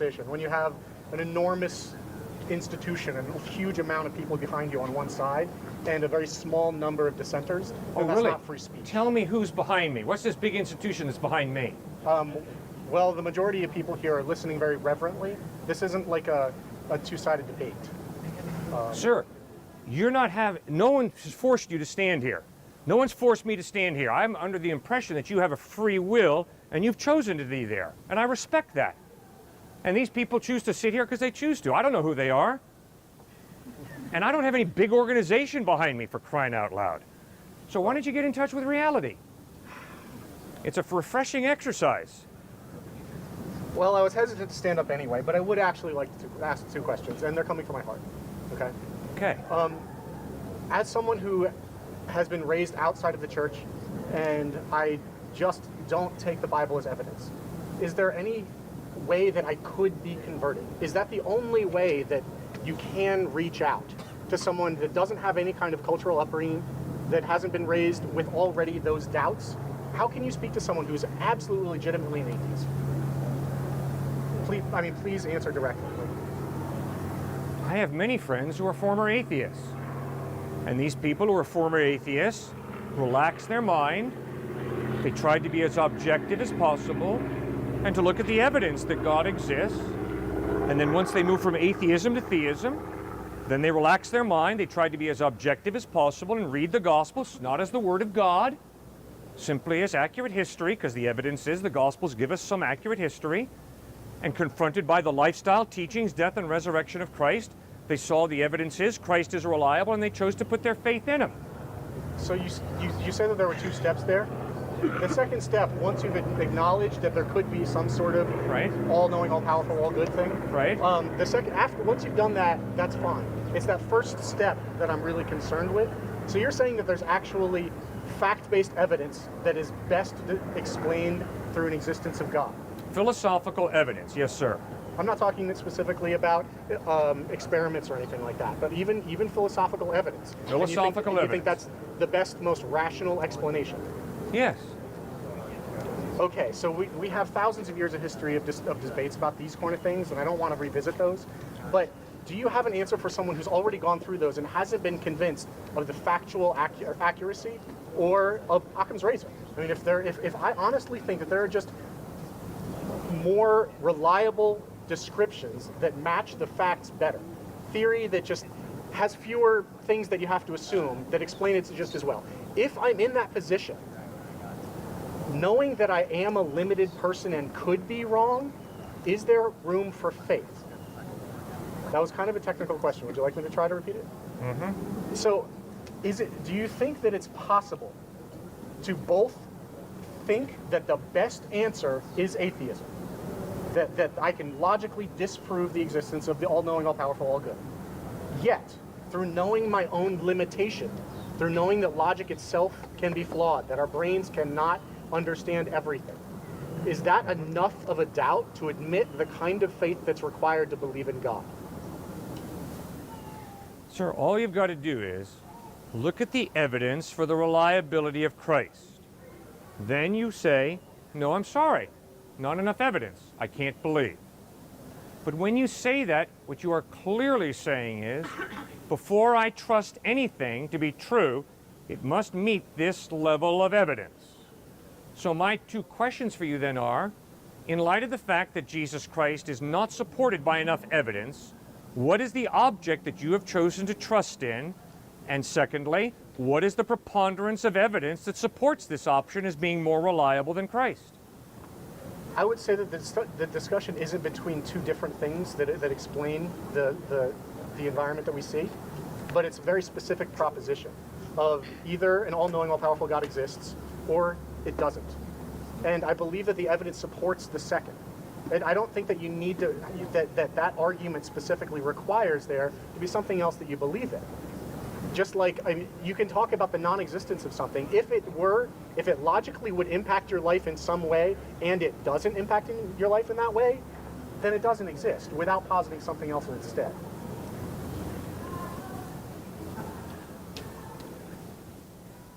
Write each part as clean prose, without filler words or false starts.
when you have an enormous institution and a huge amount of people behind you on one side and a very small number of dissenters, then that's not free speech. Tell me who's behind me. What's this big institution that's behind me? Well, the majority of people here are listening very reverently. This isn't like a two-sided debate. Sir, no one has forced you to stand here. No one's forced me to stand here. I'm under the impression that you have a free will and you've chosen to be there. And I respect that. And these people choose to sit here because they choose to. I don't know who they are. And I don't have any big organization behind me, for crying out loud. So why don't you get in touch with reality? It's a refreshing exercise. Well, I was hesitant to stand up anyway, but I would actually like to ask two questions, and they're coming from my heart. Okay? Okay. As someone who has been raised outside of the church, and I just don't take the Bible as evidence, is there any way that I could be converted? Is that the only way that you can reach out to someone that doesn't have any kind of cultural upbringing, that hasn't been raised with already those doubts? How can you speak to someone who's absolutely legitimately an atheist? Please answer directly. I have many friends who are former atheists. And these people who are former atheists relax their mind. They tried to be as objective as possible and to look at the evidence that God exists. And then once they move from atheism to theism, then they relax their mind. They tried to be as objective as possible and read the Gospels, not as the Word of God, simply as accurate history, because the evidence is the Gospels give us some accurate history. And confronted by the lifestyle, teachings, death, and resurrection of Christ, they saw the evidence is Christ is reliable, and they chose to put their faith in Him. So you said that there were two steps there. The second step, once you've acknowledged that there could be some sort of all-knowing, all-powerful, all-good thing, once you've done that, that's fine. It's that first step that I'm really concerned with. So you're saying that there's actually fact-based evidence that is best explained through an existence of God. Philosophical evidence, yes, sir. I'm not talking specifically about experiments or anything like that, but even philosophical evidence. Philosophical evidence. You think that's the best, most rational explanation? Yes. Okay, so we have thousands of years of history of debates about these kind of things, and I don't want to revisit those. But do you have an answer for someone who's already gone through those and hasn't been convinced of the factual accuracy or of Occam's razor? I mean, if I honestly think that there are just more reliable descriptions that match the facts better, theory that just has fewer things that you have to assume that explain it just as well. If I'm in that position, knowing that I am a limited person and could be wrong, is there room for faith? That was kind of a technical question. Would you like me to try to repeat it? Mm-hmm. So, do you think that it's possible to both think that the best answer is atheism, that I can logically disprove the existence of the all-knowing, all-powerful, all-good, yet, through knowing my own limitation, through knowing that logic itself can be flawed, that our brains cannot understand everything, is that enough of a doubt to admit the kind of faith that's required to believe in God? Sir, all you've got to do is look at the evidence for the reliability of Christ. Then you say, no, I'm sorry, not enough evidence. I can't believe. But when you say that, what you are clearly saying is, before I trust anything to be true, it must meet this level of evidence. So my two questions for you then are, in light of the fact that Jesus Christ is not supported by enough evidence, what is the object that you have chosen to trust in? And secondly, what is the preponderance of evidence that supports this option as being more reliable than Christ? I would say that the discussion isn't between two different things that explain the environment that we see, but it's a very specific proposition of either an all-knowing, all-powerful God exists, or it doesn't. And I believe that the evidence supports the second. And I don't think that you need to, that argument specifically requires there to be something else that you believe in. Just like, you can talk about the non-existence of something. If it logically would impact your life in some way, and it doesn't impact your life in that way, then it doesn't exist, without positing something else instead.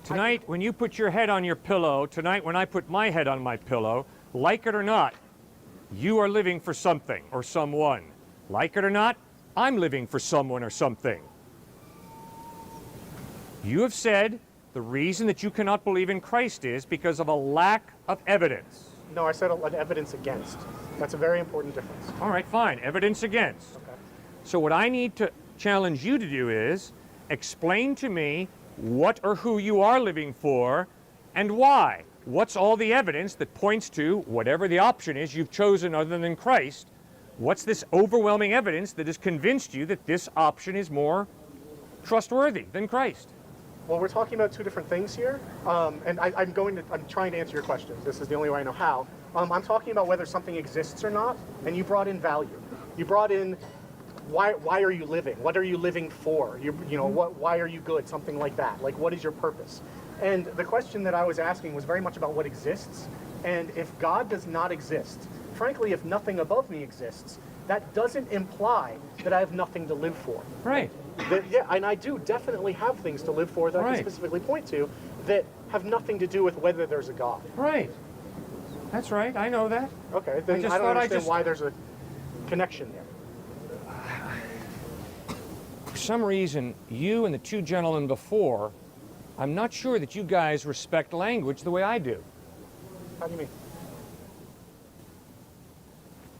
Tonight, when you put your head on your pillow, tonight when I put my head on my pillow, like it or not, you are living for something or someone. Like it or not, I'm living for someone or something. You have said the reason that you cannot believe in Christ is because of a lack of evidence. No, I said an evidence against. That's a very important difference. All right, fine. Evidence against. Okay. So what I need to challenge you to do is explain to me what or who you are living for and why. What's all the evidence that points to whatever the option is you've chosen other than Christ? What's this overwhelming evidence that has convinced you that this option is more trustworthy than Christ? Well, we're talking about two different things here, and I'm trying to answer your questions. This is the only way I know how. I'm talking about whether something exists or not, and you brought in value. You brought in why are you living? What are you living for? Why are you good? Something like that. Like, what is your purpose? And the question that I was asking was very much about what exists. And if God does not exist, frankly, if nothing above me exists, that doesn't imply that I have nothing to live for. Right. Yeah, and I do definitely have things to live for that I Right. can specifically point to that have nothing to do with whether there's a God. Right. That's right. I know that. Okay, then just I don't thought understand why there's a connection there. For some reason, you and the two gentlemen before, I'm not sure that you guys respect language the way I do. How do you mean?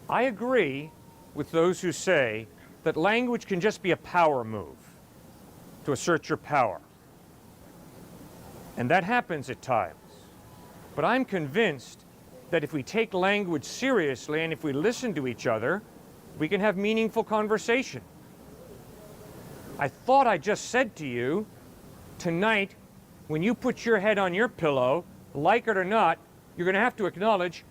I agree with those who say that language can just be a power move to assert your power. And that happens at times. But I'm convinced that if we take language seriously and if we listen to each other, we can have meaningful conversation. I thought I just said to you, tonight, when you put your head on your pillow, like it or not, you're going to have to acknowledge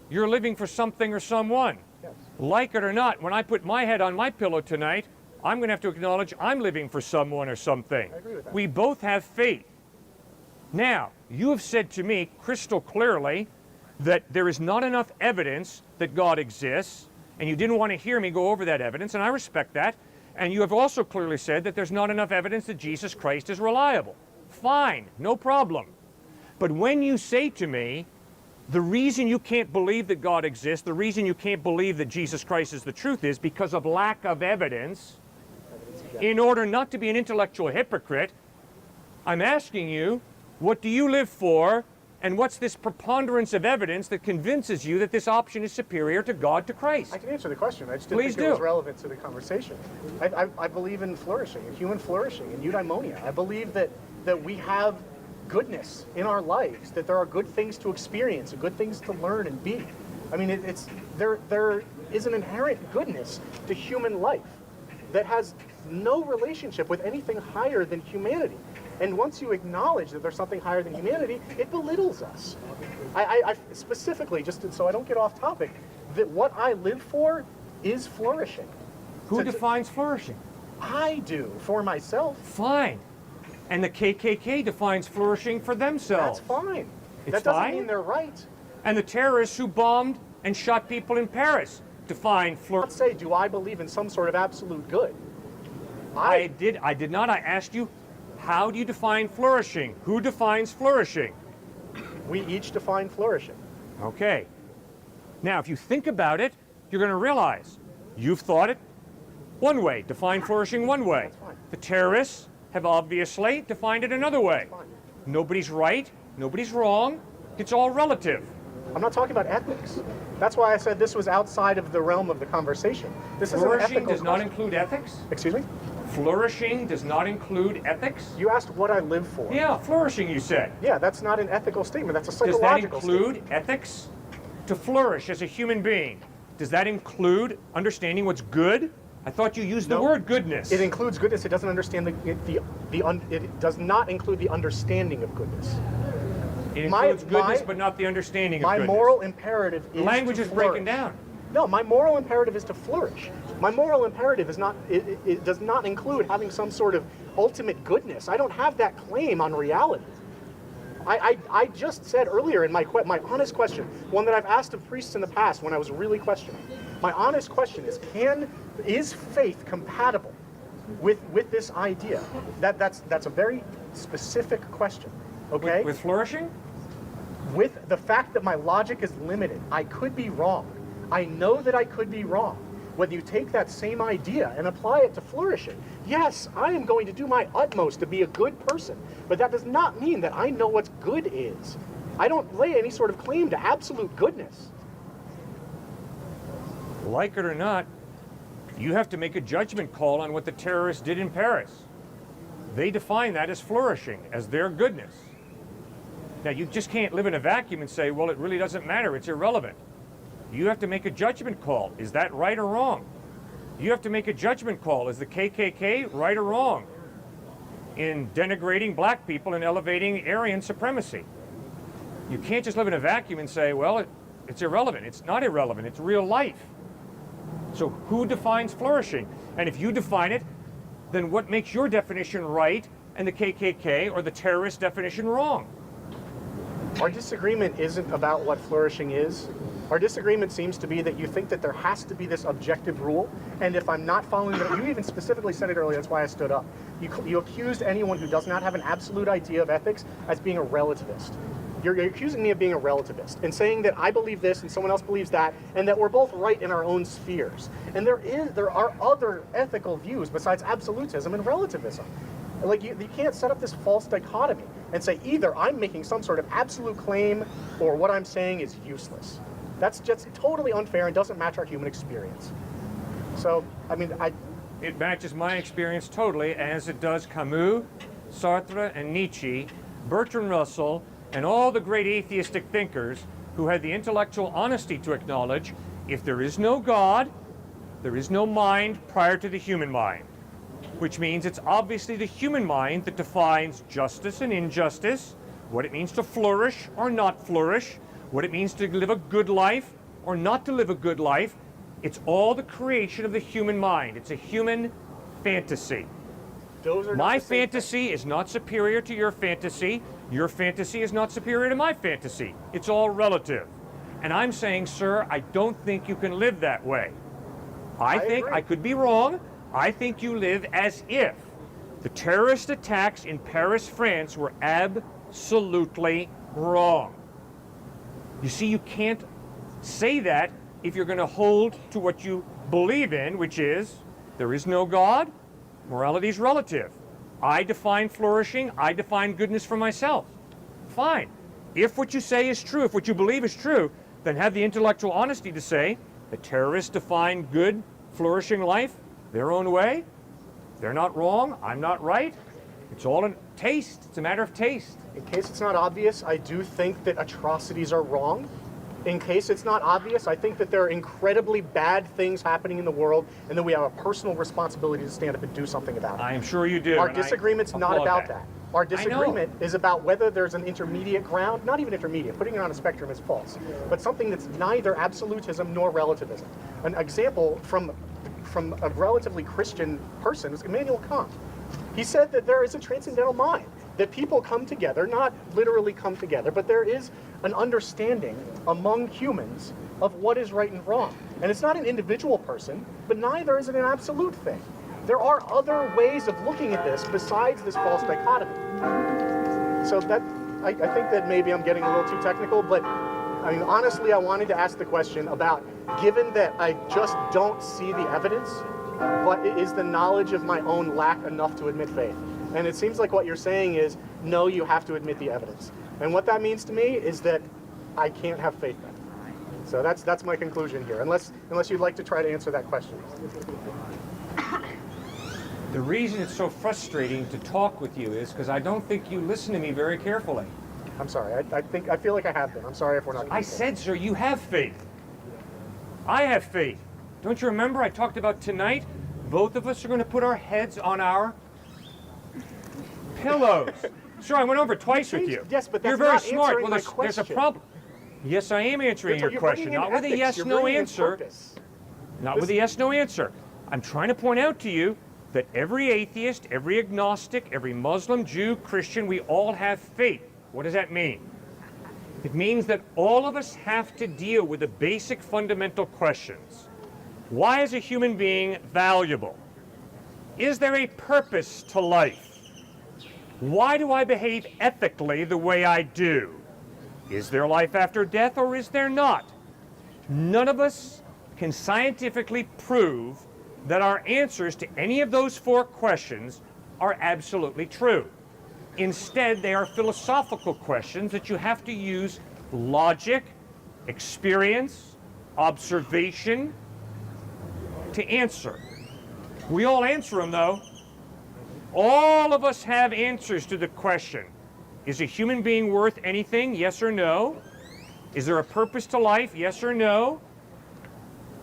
you're living for something or someone. Yes. Like it or not, when I put my head on my pillow tonight, I'm going to have to acknowledge I'm living for someone or something. I agree with that. We both have faith. Now, you have said to me crystal clearly that there is not enough evidence that God exists, and you didn't want to hear me go over that evidence, and I respect that. And you have also clearly said that there's not enough evidence that Jesus Christ is reliable. Fine, no problem. But when you say to me, the reason you can't believe that God exists, the reason you can't believe that Jesus Christ is the truth is because of lack of evidence, in order not to be an intellectual hypocrite, I'm asking you, what do you live for, and what's this preponderance of evidence that convinces you that this option is superior to God, to Christ? I can answer the question. I just didn't Please think it was do. relevant to the conversation. I believe in flourishing, in human flourishing, in eudaimonia. I believe that we have goodness in our lives, that there are good things to experience, good things to learn and be. I mean, there is an inherent goodness to human life that has no relationship with anything higher than humanity. And once you acknowledge that there's something higher than humanity, it belittles us. I specifically, just so I don't get off topic, that what I live for is flourishing. Who defines flourishing? I do, for myself. Fine. And the KKK defines flourishing for themselves. That's fine. It's That doesn't fine? mean they're right. And the terrorists who bombed and shot people in Paris define flourishing. Let's say, do I believe in some sort of absolute good? I did not. I asked you, how do you define flourishing? Who defines flourishing? We each define flourishing. Okay. Now, if you think about it, you're going to realize you've thought it one way, define flourishing one way. That's fine. The terrorists have obviously defined it another way. Fine. Nobody's right, nobody's wrong, it's all relative. I'm not talking about ethics. That's why I said this was outside of the realm of the conversation. This is an Flourishing ethical does not question. include ethics? Excuse me? Flourishing does not include ethics? You asked what I live for. Yeah, flourishing, you said. Yeah, that's not an ethical statement. That's a Does that psychological include statement. ethics? To flourish as a human being, does that include understanding what's good? I thought you used the No. word goodness. It includes goodness. It doesn't understand it does not include the understanding of goodness. It includes goodness, my- but not the understanding of My goodness. moral imperative is Language to is breaking flourish. down. No, my moral imperative is to flourish. My moral imperative is not. It does not include having some sort of ultimate goodness. I don't have that claim on reality. I just said earlier in my honest question, one that I've asked of priests in the past when I was really questioning. My honest question is faith compatible with this idea? That's a very specific question. Okay. With flourishing? With the fact that my logic is limited, I could be wrong. I know that I could be wrong. When you take that same idea and apply it to flourishing, yes, I am going to do my utmost to be a good person, but that does not mean that I know what good is. I don't lay any sort of claim to absolute goodness. Like it or not, you have to make a judgment call on what the terrorists did in Paris. They define that as flourishing, as their goodness. Now, you just can't live in a vacuum and say, well, it really doesn't matter, it's irrelevant. You have to make a judgment call. Is that right or wrong? You have to make a judgment call. Is the KKK right or wrong in denigrating black people and elevating Aryan supremacy? You can't just live in a vacuum and say, well, it's irrelevant. It's not irrelevant. It's real life. So who defines flourishing? And if you define it, then what makes your definition right and the KKK or the terrorist definition wrong? Our disagreement isn't about what flourishing is. Our disagreement seems to be that you think that there has to be this objective rule, and if I'm not following it, you even specifically said it earlier, that's why I stood up. You accused anyone who does not have an absolute idea of ethics as being a relativist. You're accusing me of being a relativist and saying that I believe this and someone else believes that, and that we're both right in our own spheres. And there are other ethical views besides absolutism and relativism. Like you can't set up this false dichotomy and say either I'm making some sort of absolute claim or what I'm saying is useless. That's just totally unfair and doesn't match our human experience. So, I mean, It matches my experience totally, as it does Camus, Sartre, and Nietzsche, Bertrand Russell, and all the great atheistic thinkers who had the intellectual honesty to acknowledge if there is no God, there is no mind prior to the human mind, which means it's obviously the human mind that defines justice and injustice, what it means to flourish or not flourish, what it means to live a good life or not to live a good life. It's all the creation of the human mind. It's a human fantasy. My fantasy is not superior to your fantasy. Your fantasy is not superior to my fantasy. It's all relative. And I'm saying, sir, I don't think you can live that way. I think, agree. I could be wrong, I think you live as if the terrorist attacks in Paris, France were absolutely wrong. You see, you can't say that if you're going to hold to what you believe in, which is there is no God, morality is relative. I define flourishing, I define goodness for myself. Fine. If what you say is true, if what you believe is true, then have the intellectual honesty to say the terrorists define good, flourishing life their own way. They're not wrong, I'm not right. It's all in taste. It's a matter of taste. In case it's not obvious, I do think that atrocities are wrong. In case it's not obvious, I think that there are incredibly bad things happening in the world and that we have a personal responsibility to stand up and do something about it. I am sure you do. Our disagreement's not about that. Our disagreement I is about whether there's an intermediate ground, not even intermediate, putting it on a spectrum is false, but something that's neither absolutism nor relativism. An example from a relatively Christian person is Immanuel Kant. He said that there is a transcendental mind, that people come together, not literally come together, but there is an understanding among humans of what is right and wrong. And it's not an individual person, but neither is it an absolute thing. There are other ways of looking at this besides this false dichotomy. So that, I think that maybe I'm getting a little too technical, but I mean, honestly, I wanted to ask the question about, given that I just don't see the evidence, but is the knowledge of my own lack enough to admit faith? And it seems like what you're saying is, no, you have to admit the evidence. And what that means to me is that I can't have faith then. So that's my conclusion here, unless you'd like to try to answer that question. The reason it's so frustrating to talk with you is because I don't think you listen to me very carefully. I'm sorry. I feel like I have been. I'm sorry if we're not. I said, sir, you have faith. I have faith. Don't you remember I talked about tonight? Both of us are going to put our heads on our pillows. Sure, I went over it twice with you. Yes, but that's you're very not smart. answering Well, my there's a question. problem. Yes, I am answering your question. Not with a yes/no answer. Not with a yes/no answer. I'm trying to point out to you that every atheist, every agnostic, every Muslim, Jew, Christian, we all have faith. What does that mean? It means that all of us have to deal with the basic fundamental questions. Why is a human being valuable? Is there a purpose to life? Why do I behave ethically the way I do? Is there life after death or is there not? None of us can scientifically prove that our answers to any of those 4 questions are absolutely true. Instead, they are philosophical questions that you have to use logic, experience, observation to answer. We all answer them, though. All of us have answers to the question, is a human being worth anything? Yes or no? Is there a purpose to life? Yes or no?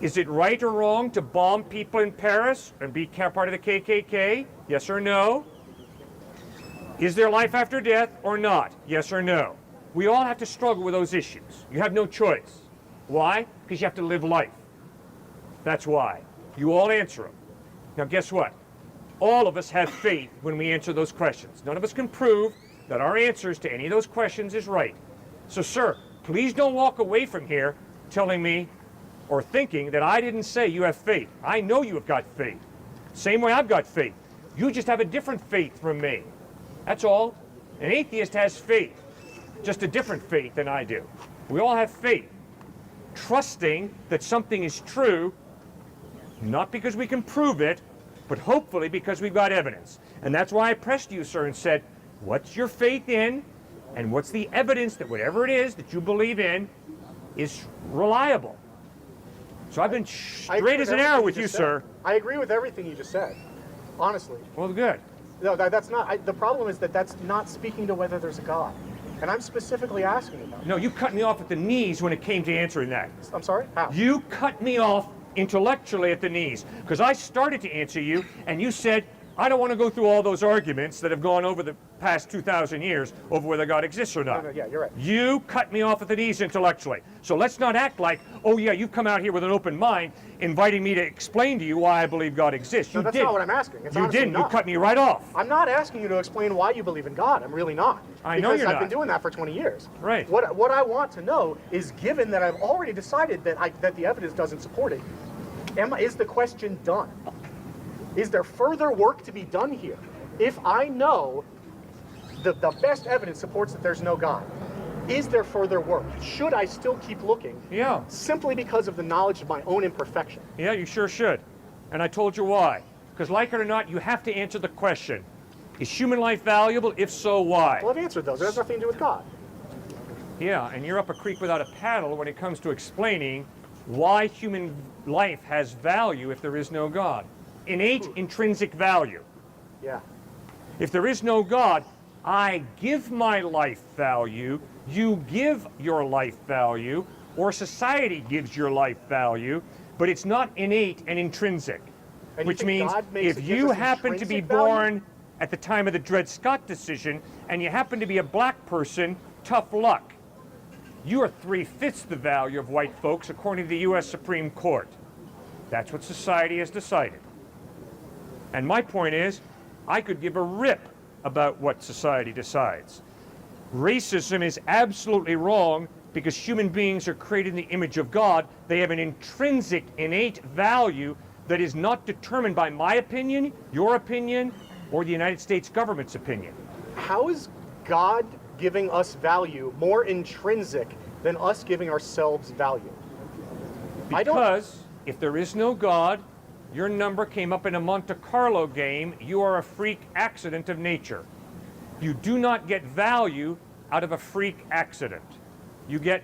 Is it right or wrong to bomb people in Paris and be part of the KKK? Yes or no? Is there life after death or not? Yes or no? We all have to struggle with those issues. You have no choice. Why? Because you have to live life. That's why. You all answer them. Now guess what? All of us have faith when we answer those questions. None of us can prove that our answers to any of those questions is right. So sir, please don't walk away from here telling me or thinking that I didn't say you have faith. I know you have got faith. Same way I've got faith. You just have a different faith from me. That's all. An atheist has faith, just a different faith than I do. We all have faith, trusting that something is true, not because we can prove it, but hopefully because we've got evidence. And that's why I pressed you, sir, and said, what's your faith in, and what's the evidence that whatever it is that you believe in is reliable? So I've been straight as an arrow with you, sir. I agree with everything you just said, honestly. Well, good. No, that's not. The problem is that that's not speaking to whether there's a God. And I'm specifically asking about it. No, you cut me off at the knees when it came to answering that. I'm sorry? How? You cut me off intellectually at the knees, because I started to answer you, and you said, I don't want to go through all those arguments that have gone over the past 2,000 years over whether God exists or not. No, yeah, you're right. You cut me off at the knees intellectually. So let's not act like, oh yeah, you've come out here with an open mind, inviting me to explain to you why I believe God exists. No, You that's didn't. not what I'm asking. It's You honestly didn't. not. You cut me right off. I'm not asking you to explain why you believe in God. I'm really not. I know you're Because I've not. been doing that for 20 years. Right. What I want to know is, given that I've already decided that the evidence doesn't support it, is the question done? Is there further work to be done here? If I know the best evidence supports that there's no God, is there further work? Should I still keep looking? Yeah. Simply because of the knowledge of my own imperfection. Yeah, you sure should. And I told you why. Because like it or not, you have to answer the question, is human life valuable? If so, why? Well, I've answered those. It has nothing to do with God. Yeah, and you're up a creek without a paddle when it comes to explaining why human life has value if there is no God. Innate, intrinsic value. Yeah. If there is no God, I give my life value, you give your life value, or society gives your life value, but it's not innate and intrinsic. And you Which think means God makes if it you just happen to be intrinsic value? born at the time of the Dred Scott decision, and you happen to be a black person, tough luck. You are 3/5 the value of white folks according to the U.S. Supreme Court. That's what society has decided. And my point is, I could give a rip about what society decides. Racism is absolutely wrong because human beings are created in the image of God. They have an intrinsic, innate value that is not determined by my opinion, your opinion, or the United States government's opinion. How is God giving us value more intrinsic than us giving ourselves value? Because if there is no God, your number came up in a Monte Carlo game, you are a freak accident of nature. You do not get value out of a freak accident. You get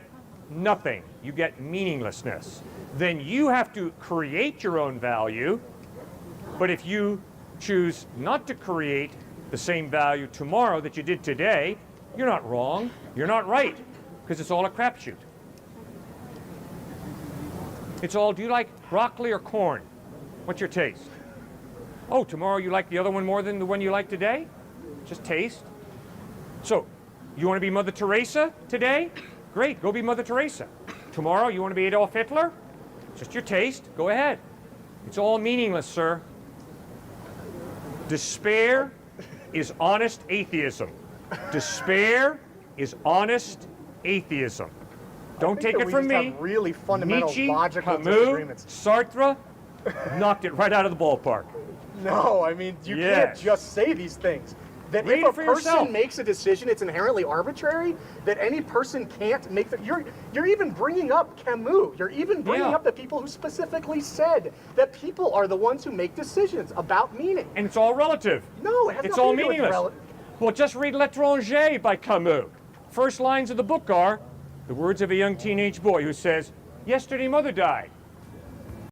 nothing. You get meaninglessness. Then you have to create your own value, but if you choose not to create the same value tomorrow that you did today, you're not wrong, you're not right, because it's all a crapshoot. It's all, do you like broccoli or corn? What's your taste? Oh, tomorrow you like the other one more than the one you like today? Just taste. So, you want to be Mother Teresa today? Great, go be Mother Teresa. Tomorrow you want to be Adolf Hitler? Just your taste, go ahead. It's all meaningless, sir. Despair is honest atheism. Despair is honest atheism. Don't take it from me. Really fundamental Nietzsche, logical Camus, disagreements. Sartre knocked it right out of the ballpark. No, I mean, you Yes. can't just say these things. That Read if a it for yourself. person makes a decision, it's inherently arbitrary. That any person can't make the. You're even bringing up Camus. You're even bringing Yeah. up the people who specifically said that people are the ones who make decisions about meaning. And it's all relative. No, it has It's nothing all to do with meaningless. Well, just read L'Étranger by Camus. First lines of the book are the words of a young teenage boy who says, "Yesterday mother died.